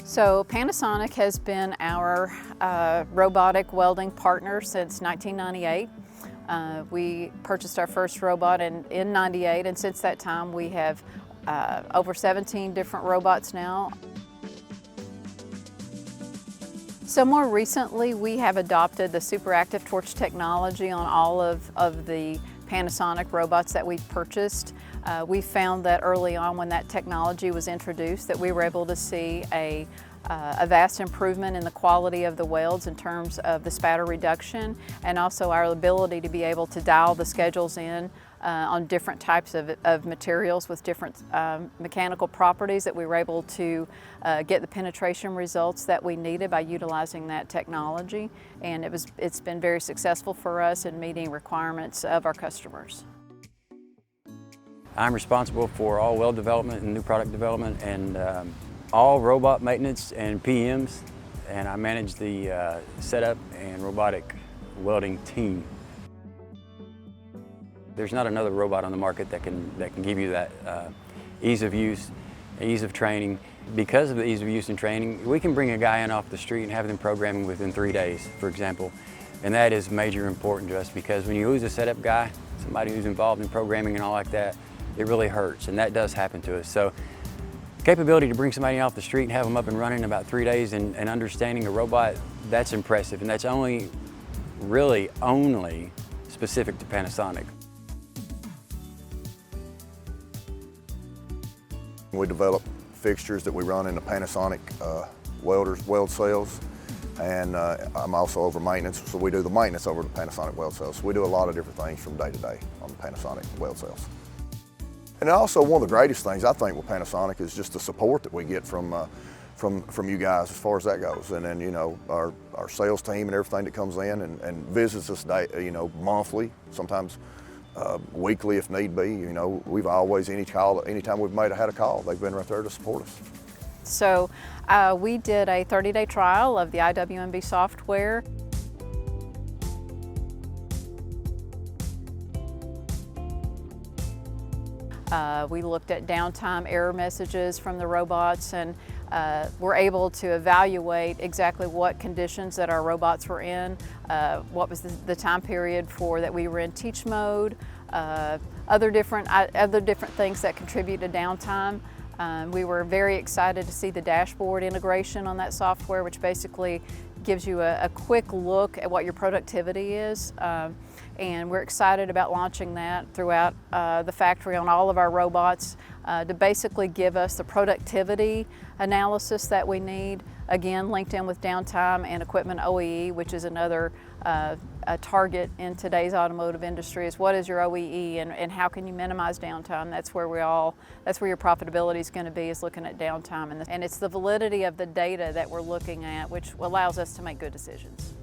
So Panasonic has been our robotic welding partner since 1998. We purchased our first robot in '98, and since that time we have over 17 different robots now. So more recently we have adopted the superactive torch technology on all of the Panasonic robots that we've purchased. We found that early on when that technology was introduced that we were able to see a vast improvement in the quality of the welds in terms of the spatter reduction, and also our ability to be able to dial the schedules in on different types of materials with different mechanical properties, that we were able to get the penetration results that we needed by utilizing that technology. And it's been very successful for us in meeting requirements of our customers. I'm responsible for all weld development and new product development, and all robot maintenance and PMs, and I manage the setup and robotic welding team. There's not another robot on the market that can give you that ease of use, ease of training. Because of the ease of use and training, we can bring a guy in off the street and have them programming within 3 days, for example. And that is major important to us, because when you lose a setup guy, somebody who's involved in programming and all like that, it really hurts, and that does happen to us. So capability to bring somebody off the street and have them up and running in about 3 days and understanding a robot, that's impressive, and that's really only specific to Panasonic. We develop fixtures that we run in the Panasonic weld cells, and I'm also over maintenance, so we do the maintenance over the Panasonic weld cells. So we do a lot of different things from day to day on the Panasonic weld cells. And also, one of the greatest things I think with Panasonic is just the support that we get from you guys as far as that goes. And then, you know, our sales team and everything that comes in and visits us monthly, sometimes weekly if need be. You know, we've always, anytime we've had a call, they've been right there to support us. So we did a 30-day trial of the IWMB software. We looked at downtime error messages from the robots, and were able to evaluate exactly what conditions that our robots were in, what was the time period that we were in teach mode, other different things that contribute to downtime. We were very excited to see the dashboard integration on that software, which basically gives you a quick look at what your productivity is. And we're excited about launching that throughout the factory on all of our robots to basically give us the productivity analysis that we need, again linked in with downtime and equipment OEE, which is another a target in today's automotive industry, is what is your OEE and how can you minimize downtime. That's where your profitability is going to be, is looking at downtime, and it's the validity of the data that we're looking at which allows us to make good decisions.